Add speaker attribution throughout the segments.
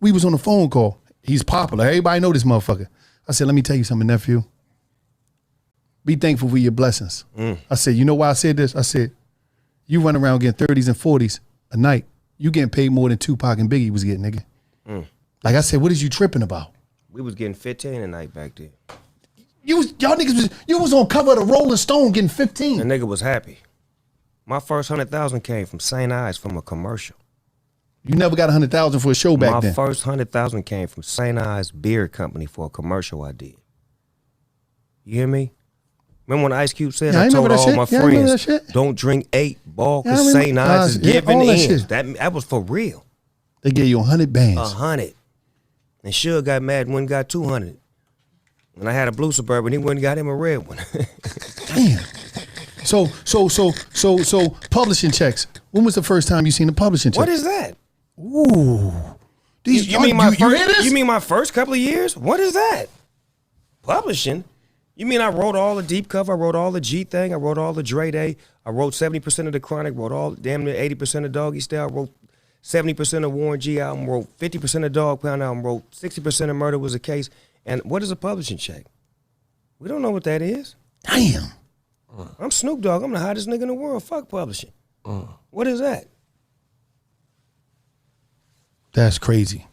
Speaker 1: We was on a phone call. He's popular. Everybody know this motherfucker. I said, let me tell you something, nephew. Be thankful for your blessings. I said, you know why I said this? I said, you run around getting 30s and 40s a night. You getting paid more than Tupac and Biggie was getting, nigga. Like I said, what is you tripping about?
Speaker 2: We was getting 15 a night back then.
Speaker 1: You was on cover of the Rolling Stone getting 15.
Speaker 2: The nigga was happy. My first 100,000 came from St. Ives from a commercial.
Speaker 1: You never got 100,000 for a show back then.
Speaker 2: My first 100,000 came from St. Ives Beer Company for a commercial I did. You hear me? Remember when Ice Cube said, I told all my friends, don't drink 8 ball because St. Ives is giving ends. That was for real.
Speaker 1: They gave you 100 bands.
Speaker 2: 100. And Suge got mad and went and got 200. And I had a blue Suburban, he went and got him a red one.
Speaker 1: Damn. So publishing checks. When was the first time you seen a publishing check?
Speaker 2: What is that?
Speaker 1: Ooh.
Speaker 2: You mean my first couple of years? What is that? Publishing? You mean I wrote all the deep cover, I wrote all the G thing, I wrote all the Dre Day, I wrote 70% of the Chronic, wrote all damn near 80% of Doggy Style, I wrote 70% of Warren G album, wrote 50% of Dog Pound album, wrote 60% of Murder Was a Case. And what is a publishing check? We don't know what that is.
Speaker 1: Damn.
Speaker 2: I'm Snoop Dogg. I'm the hottest nigga in the world. Fuck publishing. What is that?
Speaker 1: That's crazy.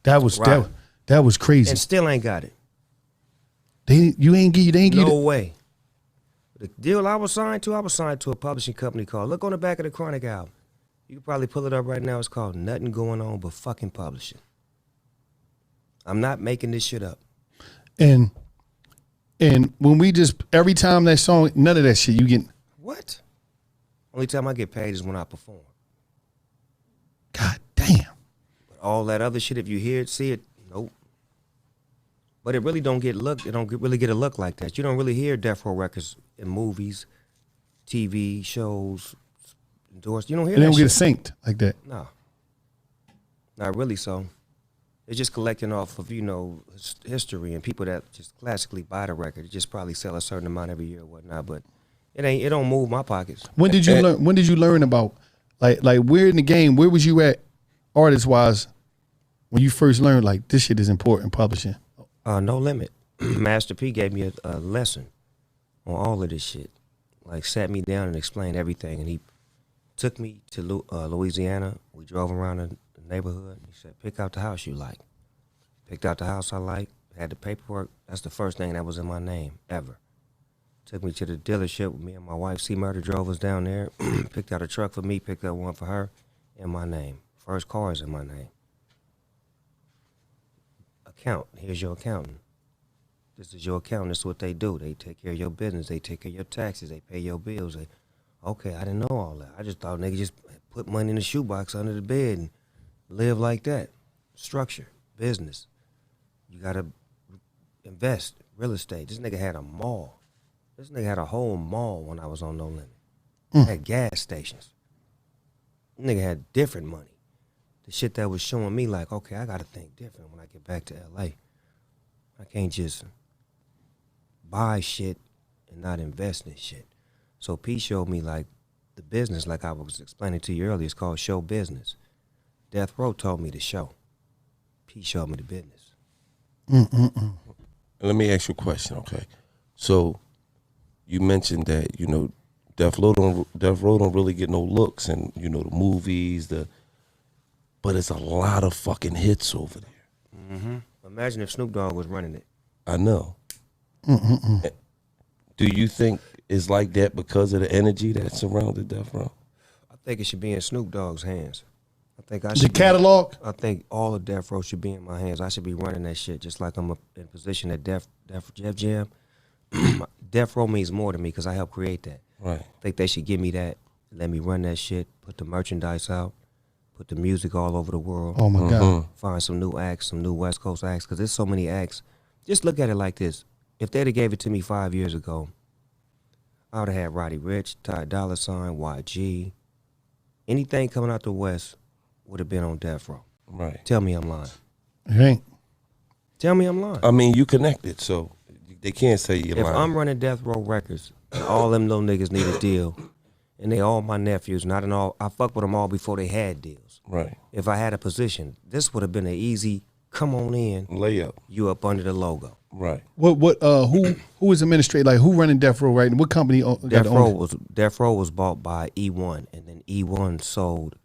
Speaker 1: That was crazy.
Speaker 2: And still ain't got it.
Speaker 1: They ain't get it.
Speaker 2: No way. The deal I was signed to a publishing company called, look on the back of the Chronic album. You can probably pull it up right now. It's called Nothing Going On But Fucking Publishing. I'm not making this shit up.
Speaker 1: And when we just, every time that song, none of that shit you get.
Speaker 2: What? Only time I get paid is when I perform.
Speaker 1: God damn.
Speaker 2: But all that other shit, if you hear it, see it, nope. But it really don't get look. It don't really get a look like that. You don't really hear Death Row records in movies, TV shows, endorsed. You don't hear that.
Speaker 1: They don't
Speaker 2: shit.
Speaker 1: get synced like that.
Speaker 2: No. Not really. So it's just collecting off of history and people that just classically buy the record. It just probably sell a certain amount every year or whatnot. But it don't move my pockets.
Speaker 1: When did you learn? When did you learn about like where in the game? Where was you at, artist wise, when you first learned like this shit is important? Publishing.
Speaker 2: No Limit. Master P gave me a lesson on all of this shit. Like sat me down and explained everything. And he took me to Louisiana. We drove around the neighborhood. He said, pick out the house you like. Picked out the house I like. Had the paperwork. That's the first thing that was in my name ever. Took me to the dealership. Me and my wife, C Murder, drove us down there. Picked out a truck for me. Picked out one for her. In my name. First car is in my name. Account. Here's your accountant. This is your accountant. This is what they do. They take care of your business. They take care of your taxes. They pay your bills. Okay, I didn't know all that. I just thought niggas just put money in the shoebox under the bed and live like that. Structure. Business. You gotta invest. Real estate. This nigga had a mall. This nigga had a whole mall when I was on No Limit. Had gas stations. This nigga had different money. The shit that was showing me like, okay, I gotta think different when I get back to LA. I can't just buy shit and not invest in shit. So P showed me like the business, like I was explaining to you earlier, it's called show business. Death Row told me to show. P showed me the business.
Speaker 3: Let me ask you a question, okay? So you mentioned that, Death Row don't really get no looks and, the movies, but it's a lot of fucking hits over there.
Speaker 2: Imagine if Snoop Dogg was running it.
Speaker 3: I know. Do you think it's like that because of the energy that surrounded Death Row?
Speaker 2: I think it should be in Snoop Dogg's hands. The
Speaker 1: catalog?
Speaker 2: I think all of Death Row should be in my hands. I should be running that shit just like I'm in position at Def Jam. Death Row means more to me because I helped create that.
Speaker 3: Right.
Speaker 2: I think they should give me that, let me run that shit, put the merchandise out, put the music all over the world.
Speaker 1: Oh, my God.
Speaker 2: Find some new acts, some new West Coast acts, because there's so many acts. Just look at it like this. If they'd have gave it to me 5 years ago, I would have had Roddy Ricch, Ty Dolla $ign, YG. Anything coming out the West would have been on Death Row.
Speaker 3: Right.
Speaker 2: Tell me I'm lying.
Speaker 1: It ain't.
Speaker 2: Tell me I'm lying.
Speaker 3: I mean, you connected, so they can't say you're lying.
Speaker 2: If I'm running Death Row Records, and all them little niggas need a deal, and they all my nephews. Not in all. I fucked with them all before they had deals.
Speaker 3: Right.
Speaker 2: If I had a position, this would have been an easy come on in.
Speaker 3: Layup.
Speaker 2: You up under the logo.
Speaker 3: Right.
Speaker 1: Who is administrating? Like, who running Death Row right now? What company got
Speaker 2: Death
Speaker 1: the
Speaker 2: Row
Speaker 1: owner?
Speaker 2: was bought by E1, and then E1 sold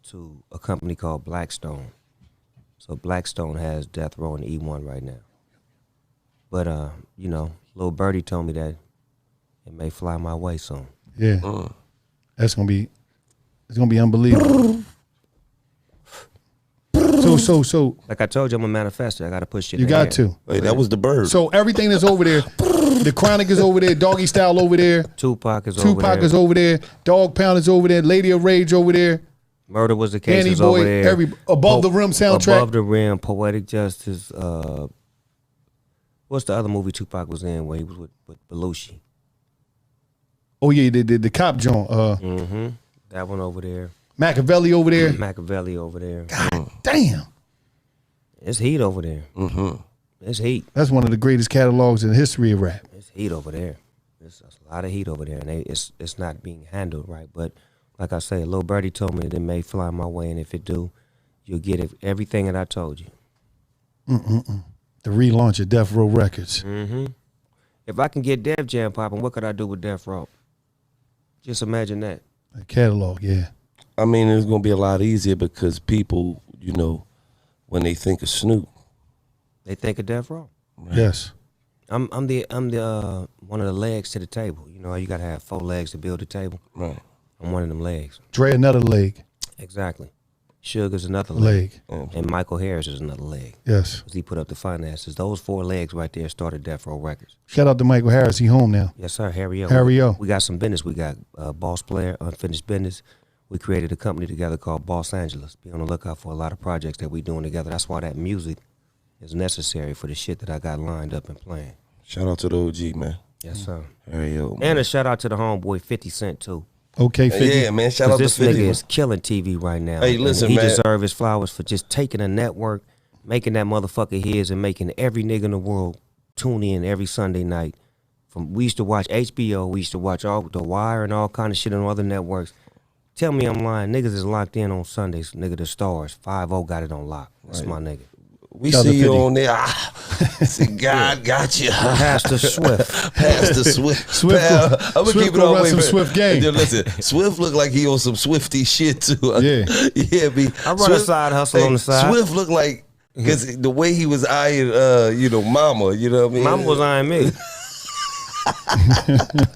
Speaker 2: to a company called Blackstone. So Blackstone has Death Row and E1 right now. But you know, Lil Birdie told me that it may fly my way soon.
Speaker 1: Yeah, it's gonna be unbelievable. So
Speaker 2: Like I told you, I'm a manifester. I got to push shit.
Speaker 1: you
Speaker 2: in the
Speaker 1: got
Speaker 2: air.
Speaker 1: to.
Speaker 3: Hey, that was the bird.
Speaker 1: So everything that's over there, the Chronic is over there, Doggy Style over there,
Speaker 2: Tupac is over
Speaker 1: Tupac
Speaker 2: there.
Speaker 1: is over there, Dog Pound is over there, Lady of Rage over there,
Speaker 2: Murder Was the Case
Speaker 1: Danny
Speaker 2: is
Speaker 1: Boy,
Speaker 2: over there.
Speaker 1: Above the Rim soundtrack.
Speaker 2: Above the Rim, Poetic Justice. What's the other movie Tupac was in where he was with Belushi?
Speaker 1: Oh yeah, the cop joint.
Speaker 2: That one over there.
Speaker 1: Machiavelli over there.
Speaker 2: Machiavelli over there.
Speaker 1: God damn,
Speaker 2: It's heat over there. It's heat.
Speaker 1: that's one of the greatest catalogs in the history of rap.
Speaker 2: It's heat over there. There's a lot of heat over there, and it's not being handled right. But like I say, Lil Birdie told me that it may fly my way, and if it do, you'll get everything that I told you.
Speaker 1: The relaunch of Death Row Records.
Speaker 2: If I can get Def Jam popping, what could I do with Death Row? Just imagine that.
Speaker 1: The catalog, yeah.
Speaker 3: I mean, it's gonna be a lot easier because people, you know, when they think of Snoop,
Speaker 2: They think of Death Row.
Speaker 1: Right. Yes.
Speaker 2: I'm the one of the legs to the table. You know how you gotta have 4 legs to build a table.
Speaker 3: right?
Speaker 2: I'm one of them legs.
Speaker 1: Dre another leg.
Speaker 2: Exactly. Sugar's another leg.
Speaker 1: Leg.
Speaker 2: And Michael Harris is another leg.
Speaker 1: Yes.
Speaker 2: 'Cause he put up the finances. Those 4 legs right there started Death Row Records.
Speaker 1: Shout out to Michael Harris. He home now.
Speaker 2: Yes, sir. Harry O.
Speaker 1: Harry O.
Speaker 2: We got some business. We got Boss Player, Unfinished Business. We created a company together called Boss Angeles. Be on the lookout for a lot of projects that we doing together. That's why that music is necessary for the shit that I got lined up and playing.
Speaker 3: Shout out to the OG, man.
Speaker 2: Yes, sir.
Speaker 3: Hey, yo, man.
Speaker 2: And a shout out to the homeboy 50 Cent too.
Speaker 1: Okay, 50.
Speaker 3: Yeah, man. Shout out
Speaker 2: 'Cause
Speaker 3: to
Speaker 2: this
Speaker 3: 50.
Speaker 2: nigga is killing TV right now.
Speaker 3: Hey,
Speaker 2: And
Speaker 3: listen,
Speaker 2: he
Speaker 3: man.
Speaker 2: deserves his flowers for just taking a network, making that motherfucker his, and making every nigga in the world tune in every Sunday night. We used to watch HBO, we used to watch all The Wire and all kind of shit on other networks. Tell me I'm lying. Niggas is locked in on Sundays. Nigga, the Stars. 5-0 got it on lock. That's my nigga.
Speaker 3: We
Speaker 1: Shout out to
Speaker 3: see you
Speaker 1: 50.
Speaker 3: on there. See, God got you.
Speaker 2: Pastor Swift.
Speaker 3: Pastor Swift.
Speaker 1: Swift
Speaker 3: I'm
Speaker 1: go-
Speaker 3: gonna
Speaker 1: Swift
Speaker 3: keep it
Speaker 1: go
Speaker 3: all
Speaker 1: run
Speaker 3: way
Speaker 1: some
Speaker 3: back.
Speaker 1: Swift game.
Speaker 3: Yo, listen, Swift look like he on some Swifty shit too.
Speaker 1: Yeah.
Speaker 3: Yeah, B.
Speaker 2: I run a side hustle on the side.
Speaker 3: Swift look like, because the way he was eyeing, Mama, you know what I mean?
Speaker 2: Mama was eyeing me.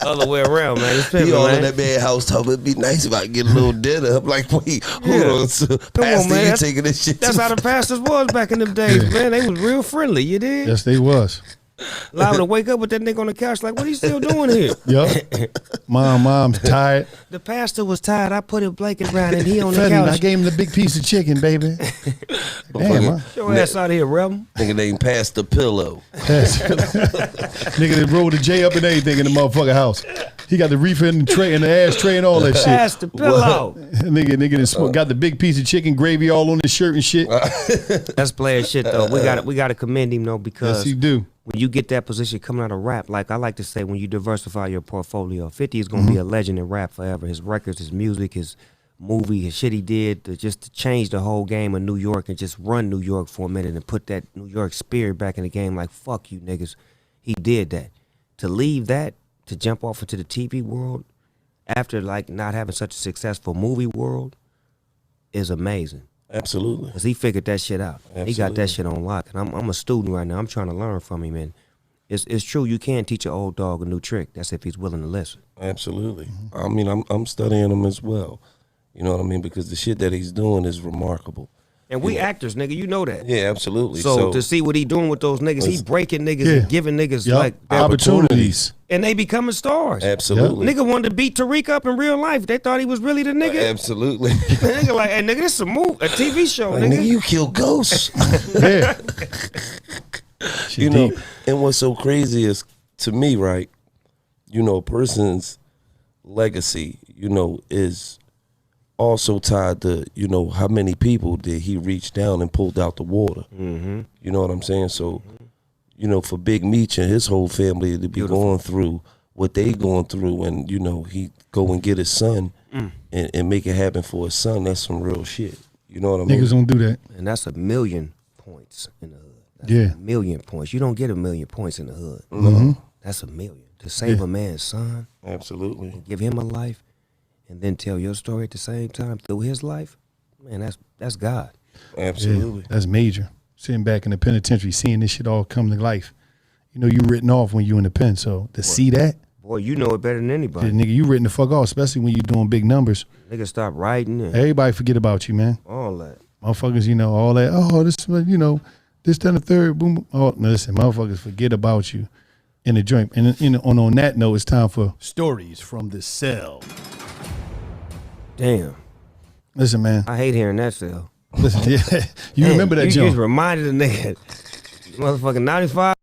Speaker 2: Other way around, man. It's
Speaker 3: He
Speaker 2: pimping,
Speaker 3: all in
Speaker 2: man.
Speaker 3: that man house talking, it'd be nice if I could get a little dinner. I'm like, wait, hold
Speaker 2: Yeah.
Speaker 3: on. So,
Speaker 2: Come
Speaker 3: Pastor,
Speaker 2: on, man.
Speaker 3: you
Speaker 2: That's-
Speaker 3: taking this shit
Speaker 2: That's
Speaker 3: too
Speaker 2: how the pastors was back in them days, man. They was real friendly, you did?
Speaker 1: Yes, they was.
Speaker 2: Liable to wake up with that nigga on the couch like, what are you still doing here?
Speaker 1: Yup. Mom's tired.
Speaker 2: The pastor was tired. I put a blanket around and he on the
Speaker 1: Fetty, I
Speaker 2: couch.
Speaker 1: gave him the big piece of chicken, baby. Damn, huh?
Speaker 2: Your ass out of here, rebel.
Speaker 3: Nigga named Pastor Pillow.
Speaker 1: Nigga that rolled the J up and everything in the motherfucking house. He got the reefer in the tray and the ashtray and all that shit.
Speaker 2: Pastor Pillow.
Speaker 1: Nigga that got the big piece of chicken gravy all on his shirt and shit.
Speaker 2: That's player shit though. We gotta commend him though because
Speaker 1: Yes, he do.
Speaker 2: when you get that position coming out of rap, like I like to say, when you diversify your portfolio, 50 is gonna be a legend in rap forever. His records, his music, his movie, his shit he did to change the whole game of New York and just run New York for a minute and put that New York spirit back in the game. Like fuck you niggas, he did that. To leave that, to jump off into the TV world after like not having such a successful movie world is amazing.
Speaker 3: Absolutely.
Speaker 2: Because he figured that shit out. He got that shit on lock. And I'm a student right now. I'm trying to learn from him. And it's true, you can teach an old dog a new trick. That's if he's willing to listen.
Speaker 3: Absolutely. I mean, I'm studying him as well. You know what I mean? Because the shit that he's doing is remarkable.
Speaker 2: And we actors, nigga, you know that.
Speaker 3: Yeah, absolutely.
Speaker 2: So to see what he doing with those niggas, he breaking niggas and giving niggas
Speaker 1: Yup.
Speaker 2: like
Speaker 1: Opportunities.
Speaker 2: and they becoming stars.
Speaker 3: Absolutely.
Speaker 2: Nigga wanted to beat Tariq up in real life. They thought he was really the nigga.
Speaker 3: Absolutely.
Speaker 2: Nigga like, hey nigga, this is a TV show,
Speaker 3: Like,
Speaker 2: nigga.
Speaker 3: nigga, you kill ghosts.
Speaker 1: Yeah. She
Speaker 3: You know,
Speaker 1: deep.
Speaker 3: and what's so crazy is, to me, right, you know, a person's legacy, you know, is also tied to, you know, how many people did he reach down and pulled out the water.
Speaker 2: Mm-hmm.
Speaker 3: You know what I'm saying? So, you know, for Big Meech and his whole family to be going through what they going through, and you know he go and get his son and make it happen for his son. That's some real shit. You know what I mean?
Speaker 1: Niggas don't do that.
Speaker 2: And that's 1,000,000 points in the hood. That's
Speaker 1: Yeah.
Speaker 2: 1,000,000 points. You don't get 1,000,000 points in the hood. That's 1,000,000. To save a man's son,
Speaker 3: Absolutely.
Speaker 2: give him a life, and then tell your story at the same time through his life, man, that's God.
Speaker 3: Absolutely.
Speaker 1: Yeah, that's major. Sitting back in the penitentiary, seeing this shit all come to life. You know, you written off when you in the pen, so to see that,
Speaker 2: Boy, you know it better than
Speaker 1: yeah,
Speaker 2: anybody.
Speaker 1: nigga, you written the fuck off, especially when you doing big numbers.
Speaker 2: Niggas stop writing and
Speaker 1: Everybody forget about you, man.
Speaker 2: all that.
Speaker 1: Motherfuckers, you know, all that, oh, this, you know, this, then the third, boom, boom. Oh, no, listen, motherfuckers forget about you in the joint. And you know, on that note, it's time for Stories from the Cell.
Speaker 2: Damn,
Speaker 1: Listen, man.
Speaker 2: I hate hearing that cell.
Speaker 1: Listen, yeah, you
Speaker 2: Damn,
Speaker 1: remember that
Speaker 2: you
Speaker 1: joint.
Speaker 2: just reminded a nigga, motherfucking 95.